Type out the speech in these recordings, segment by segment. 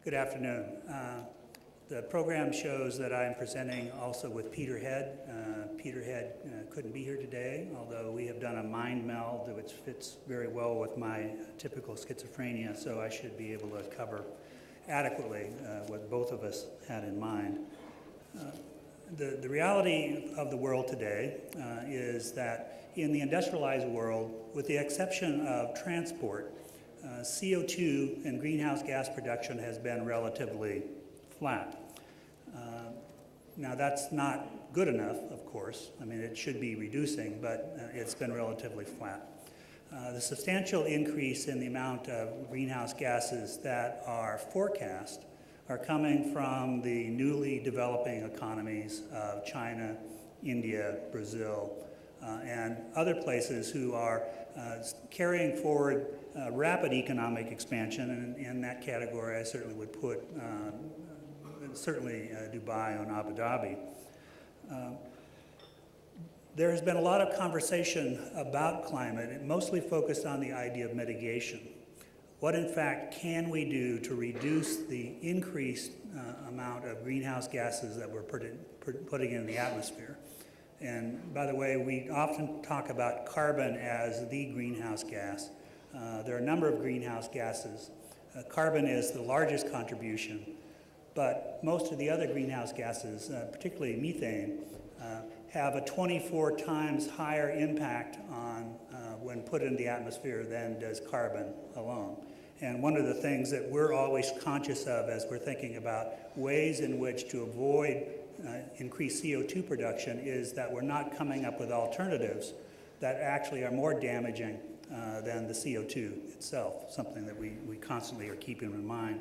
Good afternoon. The program shows that I'm presenting also with Peter Head. Peter Head couldn't be here today, although we have done a mind meld which fits very well with my typical schizophrenia, so I should be able to cover adequately what both of us had in mind. The reality of the world today is that in the industrialized world, with the exception of transport, CO2 and greenhouse gas production has been relatively flat. Now that's not good enough, of course. I mean, it should be reducing, but it's been relatively flat. The substantial increase in the amount of greenhouse gases that are forecast are coming from the newly developing economies of China, India, Brazil, and other places who are carrying forward rapid economic expansion, and in that category I certainly would put Dubai and Abu Dhabi. There has been a lot of conversation about climate, mostly focused on the idea of mitigation. What in fact can we do to reduce the increased amount of greenhouse gases that we're putting in the atmosphere? And by the way, we often talk about carbon as the greenhouse gas. There are a number of greenhouse gases. Carbon is the largest contribution, but most of the other greenhouse gases, particularly methane, have a 24 times higher impact on when put in the atmosphere than does carbon alone. And one of the things that we're always conscious of as we're thinking about ways in which to avoid increased CO2 production is that we're not coming up with alternatives that actually are more damaging than the CO2 itself, something that we constantly are keeping in mind.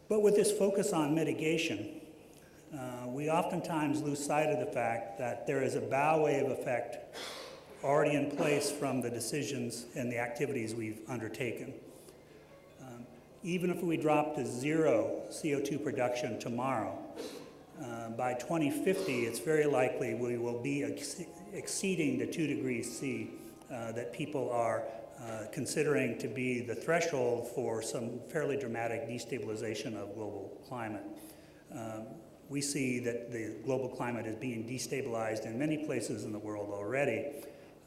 But with this focus on mitigation, we oftentimes lose sight of the fact that there is a bow wave effect already in place from the decisions and the activities we've undertaken. Even if we drop to zero CO2 production tomorrow, by 2050, it's very likely we will be exceeding the 2 degrees C that people are considering to be the threshold for some fairly dramatic destabilization of global climate. We see that the global climate is being destabilized in many places in the world already,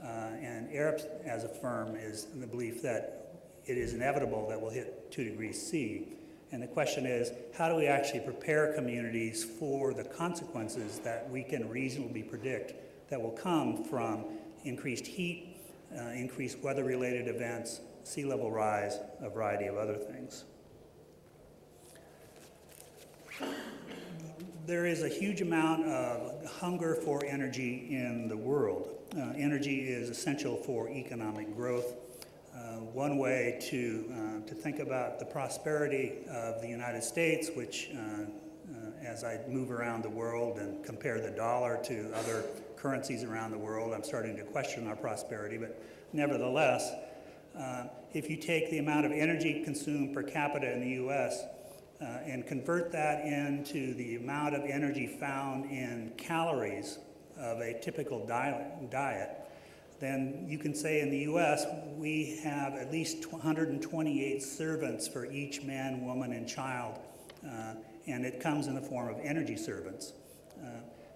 and Arup as a firm is in the belief that it is inevitable that we'll hit 2 degrees C. And the question is, how do we actually prepare communities for the consequences that we can reasonably predict that will come from increased heat, increased weather-related events, sea level rise, a variety of other things. There is a huge amount of hunger for energy in the world. Energy is essential for economic growth. One way to think about the prosperity of the United States, which as I move around the world and compare the dollar to other currencies around the world, I'm starting to question our prosperity, but nevertheless, if you take the amount of energy consumed per capita in the US and convert that into the amount of energy found in calories of a typical diet, then you can say in the US we have at least 128 servants for each man, woman, and child, and it comes in the form of energy servants.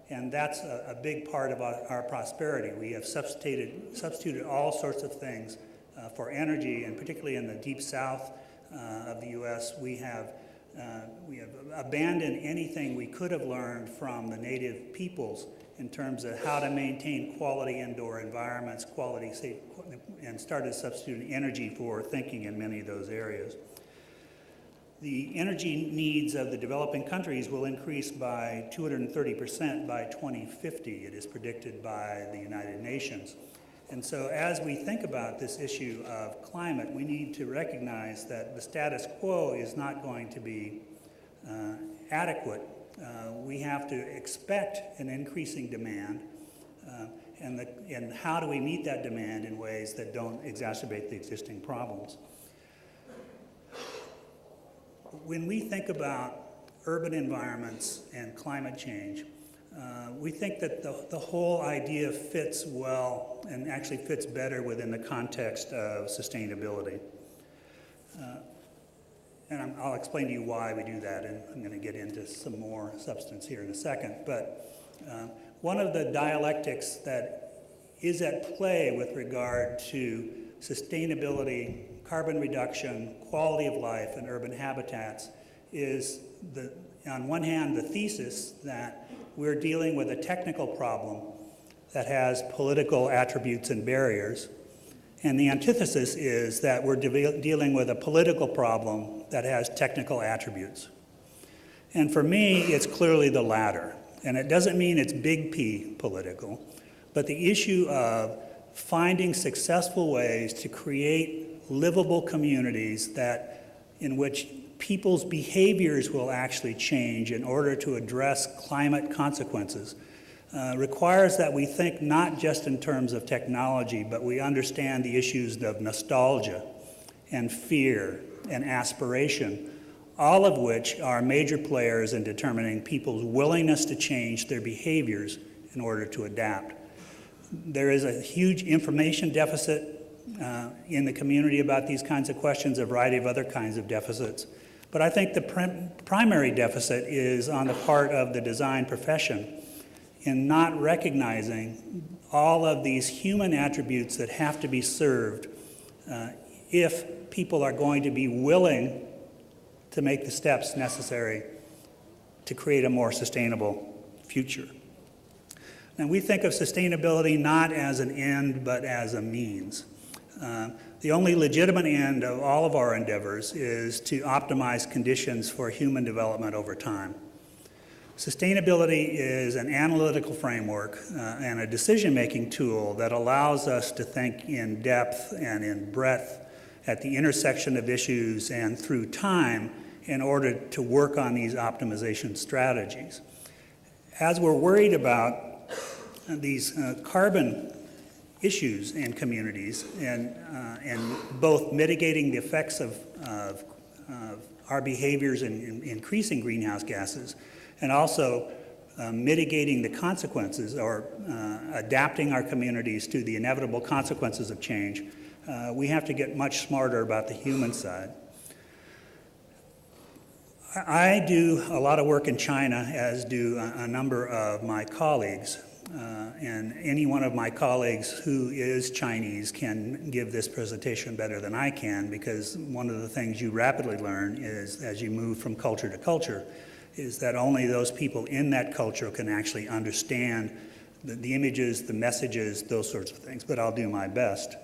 And that's a big part of our prosperity. We have substituted all sorts of things for energy, and particularly in the deep south of the US, we have abandoned anything we could have learned from the native peoples in terms of how to maintain quality indoor environments, quality safe, and started substituting energy for thinking in many of those areas. The energy needs of the developing countries will increase by 230% by 2050, it is predicted by the United Nations. And so as we think about this issue of climate, we need to recognize that the status quo is not going to be adequate. We have to expect an increasing demand, and how do we meet that demand in ways that don't exacerbate the existing problems? When we think about urban environments and climate change, we think that the whole idea fits well and actually fits better within the context of sustainability. And I'll explain to you why we do that, and I'm going to get into some more substance here in a second. But one of the dialectics that is at play with regard to sustainability, carbon reduction, quality of life, and urban habitats is, on one hand, the thesis that we're dealing with a technical problem that has political attributes and barriers. And the antithesis is that we're dealing with a political problem that has technical attributes. And for me, it's clearly the latter. And it doesn't mean it's big P political, but the issue of finding successful ways to create livable communities in which people's behaviors will actually change in order to address climate consequences requires that we think not just in terms of technology, but we understand the issues of nostalgia and fear and aspiration, all of which are major players in determining people's willingness to change their behaviors in order to adapt. There is a huge information deficit in the community about these kinds of questions, a variety of other kinds of deficits. But I think the primary deficit is on the part of the design profession in not recognizing all of these human attributes that have to be served if people are going to be willing to make the steps necessary to create a more sustainable future. And we think of sustainability not as an end, but as a means. The only legitimate end of all of our endeavors is to optimize conditions for human development over time. Sustainability is an analytical framework and a decision-making tool that allows us to think in depth and in breadth at the intersection of issues and through time in order to work on these optimization strategies. As we're worried about these carbon issues in communities and both mitigating the effects of our behaviors in increasing greenhouse gases and also mitigating the consequences or adapting our communities to the inevitable consequences of change, we have to get much smarter about the human side. I do a lot of work in China, as do a number of my colleagues. And any one of my colleagues who is Chinese can give this presentation better than I can, because one of the things you rapidly learn is, as you move from culture to culture, is that only those people in that culture can actually understand the images, the messages, those sorts of things, but I'll do my best.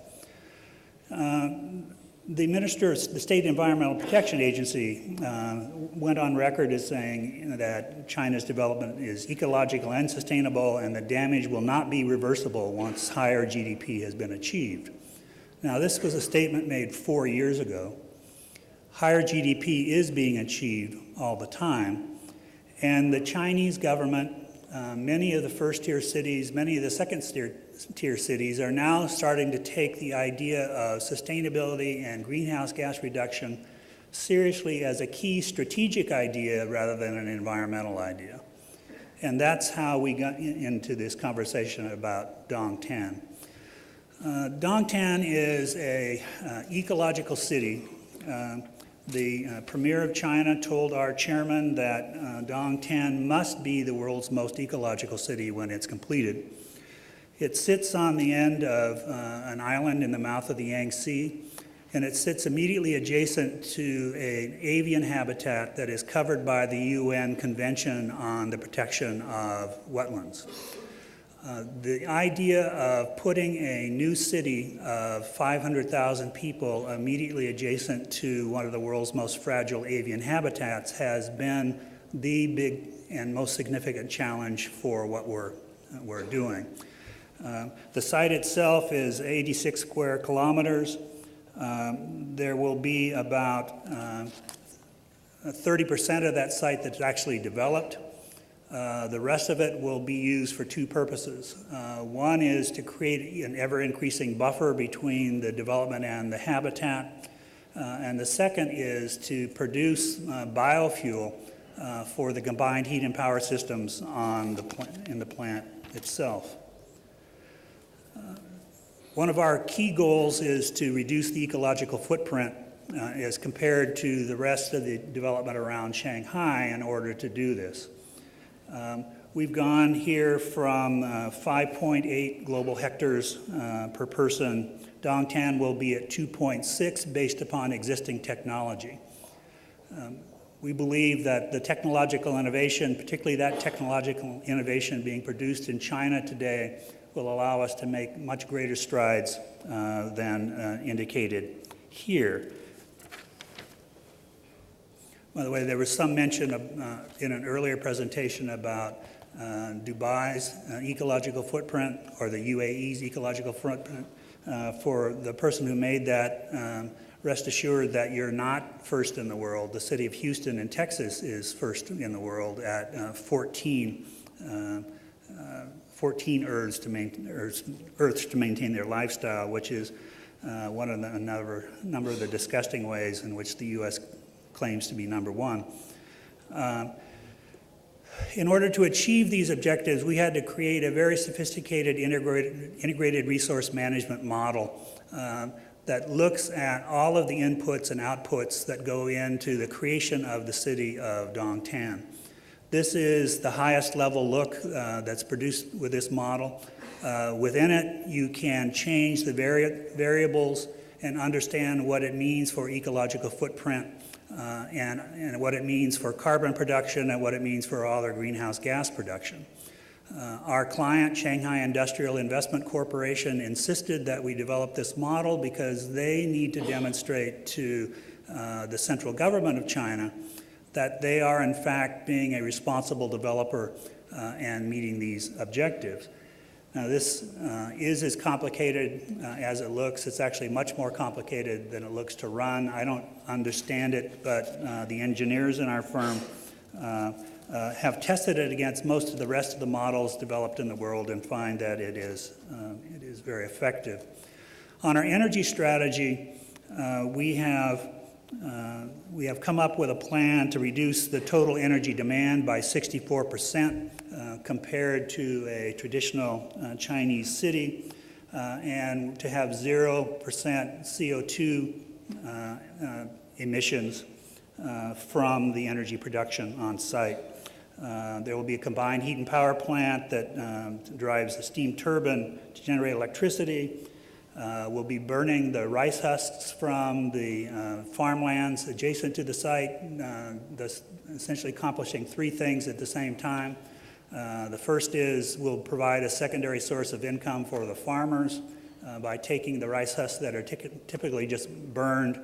The Minister of the State Environmental Protection Agency went on record as saying that China's development is ecological and sustainable, and the damage will not be reversible once higher GDP has been achieved. Now, this was a statement made 4 years ago. Higher GDP is being achieved all the time, and the Chinese government, many of the first-tier cities, many of the second-tier cities are now starting to take the idea of sustainability and greenhouse gas reduction seriously as a key strategic idea rather than an environmental idea. And that's how we got into this conversation about Dongtan. Dongtan is an ecological city. The Premier of China told our chairman that Dongtan must be the world's most ecological city when it's completed. It sits on the end of an island in the mouth of the Yangtze, and it sits immediately adjacent to an avian habitat that is covered by the UN Convention on the Protection of Wetlands. The idea of putting a new city of 500,000 people immediately adjacent to one of the world's most fragile avian habitats has been the big and most significant challenge for what we're doing. The site itself is 86 square kilometers. There will be about 30% of that site that's actually developed. The rest of it will be used for two purposes. One is to create an ever-increasing buffer between the development and the habitat. And the second is to produce biofuel for the combined heat and power systems in the plant itself. One of our key goals is to reduce the ecological footprint as compared to the rest of the development around Shanghai in order to do this. We've gone here from 5.8 global hectares per person. Dongtan will be at 2.6 based upon existing technology. We believe that the technological innovation, particularly that technological innovation being produced in China today, will allow us to make much greater strides than indicated here. By the way, there was some mention of, in an earlier presentation about Dubai's ecological footprint, or the UAE's ecological footprint. For the person who made that, rest assured that you're not first in the world. The city of Houston in Texas is first in the world at 14 Earths to maintain their lifestyle, which is one of the number of the disgusting ways in which the U.S. claims to be number one. In order to achieve these objectives, we had to create a very sophisticated integrated resource management model that looks at all of the inputs and outputs that go into the creation of the city of Dongtan. This is the highest level look that's produced with this model. Within it, you can change the variables and understand what it means for ecological footprint and what it means for carbon production and what it means for all our greenhouse gas production. Our client, Shanghai Industrial Investment Corporation, insisted that we develop this model because they need to demonstrate to the central government of China that they are in fact being a responsible developer and meeting these objectives. Now this is as complicated as it looks. It's actually much more complicated than it looks to run. I don't understand it, but the engineers in our firm have tested it against most of the rest of the models developed in the world and find that it is very effective. On our energy strategy, we have come up with a plan to reduce the total energy demand by 64% compared to a traditional Chinese city, and to have 0% CO2 emissions from the energy production on site. There will be a combined heat and power plant that drives a steam turbine to generate electricity. We'll be burning the rice husks from the farmlands adjacent to the site, thus essentially accomplishing three things at the same time. The first is we'll provide a secondary source of income for the farmers by taking the rice husks that are typically just burned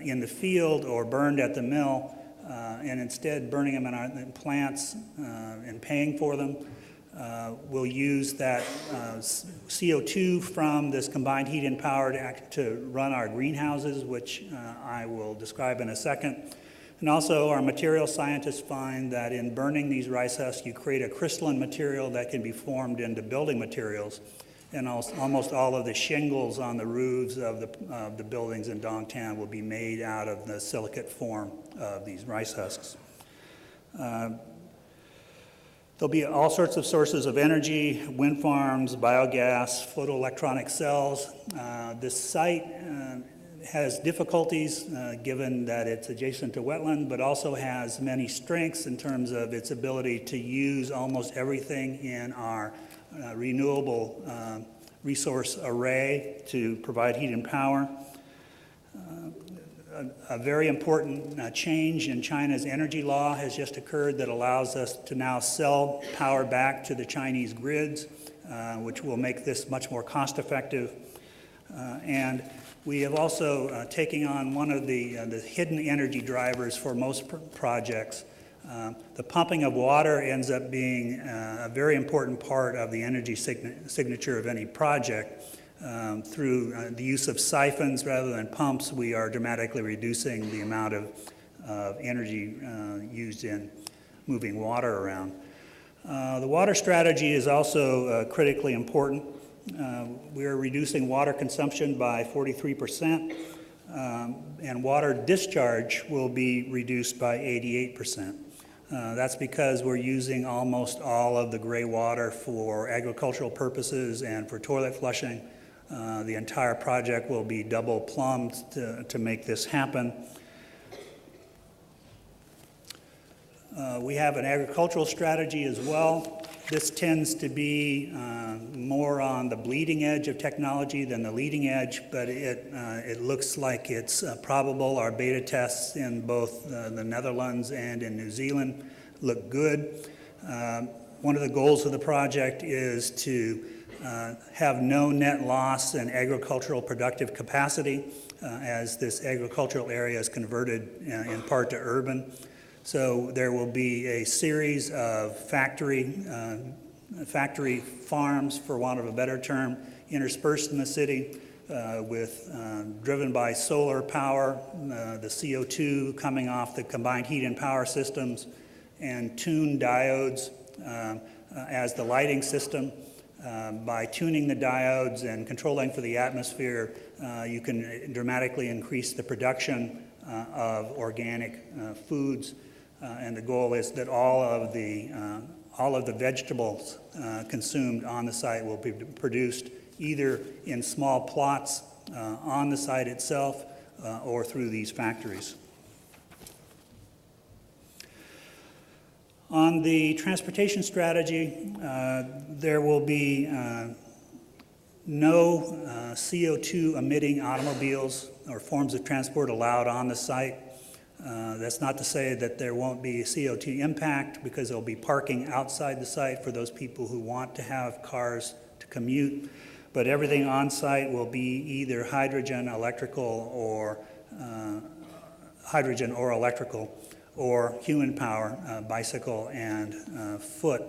in the field or burned at the mill, and instead burning them in our plants and paying for them. We'll use that CO2 from this combined heat and power to run our greenhouses, which I will describe in a second. And also our material scientists find that in burning these rice husks, you create a crystalline material that can be formed into building materials. And almost all of the shingles on the roofs of the buildings in Dongtan will be made out of the silicate form of these rice husks. There'll be all sorts of sources of energy: wind farms, biogas, photoelectronic cells. This site has difficulties given that it's adjacent to wetland, but also has many strengths in terms of its ability to use almost everything in our renewable resource array to provide heat and power. A very important change in China's energy law has just occurred that allows us to now sell power back to the Chinese grids, which will make this much more cost-effective. And we have also taken on one of the hidden energy drivers for most projects. The pumping of water ends up being a very important part of the energy signature of any project. Through the use of siphons rather than pumps, we are dramatically reducing the amount of energy used in moving water around. The water strategy is also critically important. We are reducing water consumption by 43%, and water discharge will be reduced by 88%. That's because we're using almost all of the gray water for agricultural purposes and for toilet flushing. The entire project will be double plumbed to make this happen. We have an agricultural strategy as well. This tends to be more on the bleeding edge of technology than the leading edge, but it looks like it's probable. Our beta tests in both the Netherlands and in New Zealand look good. One of the goals of the project is to have no net loss in agricultural productive capacity as this agricultural area is converted in part to urban. So there will be a series of factory farms, for want of a better term, interspersed in the city driven by solar power, the CO2 coming off the combined heat and power systems, and tuned diodes as the lighting system. By tuning the diodes and controlling for the atmosphere, you can dramatically increase the production of organic foods. And the goal is that all of the vegetables consumed on the site will be produced either in small plots on the site itself or through these factories. On the transportation strategy, there will be no CO2 emitting automobiles or forms of transport allowed on the site. That's not to say that there won't be CO2 impact, because there'll be parking outside the site for those people who want to have cars to commute. But everything on site will be either hydrogen, electrical, or human power, bicycle and foot.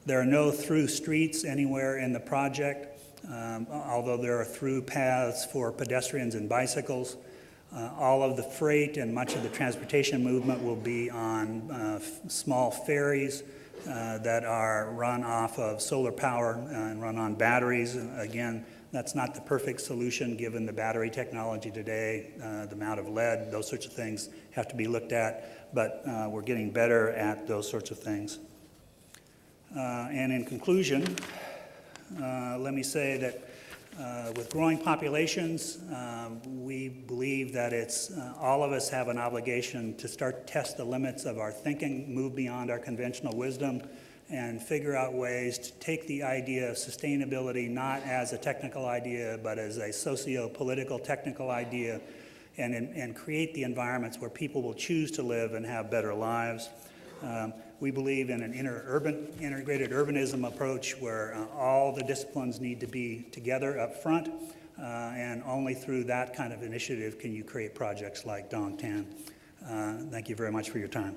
There are no through streets anywhere in the project, although there are through paths for pedestrians and bicycles. All of the freight and much of the transportation movement will be on small ferries that are run off of solar power and run on batteries. Again, that's not the perfect solution given the battery technology today, the amount of lead, those sorts of things have to be looked at, but we're getting better at those sorts of things. And in conclusion, let me say that with growing populations, we believe that all of us have an obligation to start to test the limits of our thinking, move beyond our conventional wisdom, and figure out ways to take the idea of sustainability not as a technical idea, but as a socio-political technical idea, and create the environments where people will choose to live and have better lives. We believe in an integrated urbanism approach where all the disciplines need to be together up front, and only through that kind of initiative can you create projects like Dongtan. Thank you very much for your time.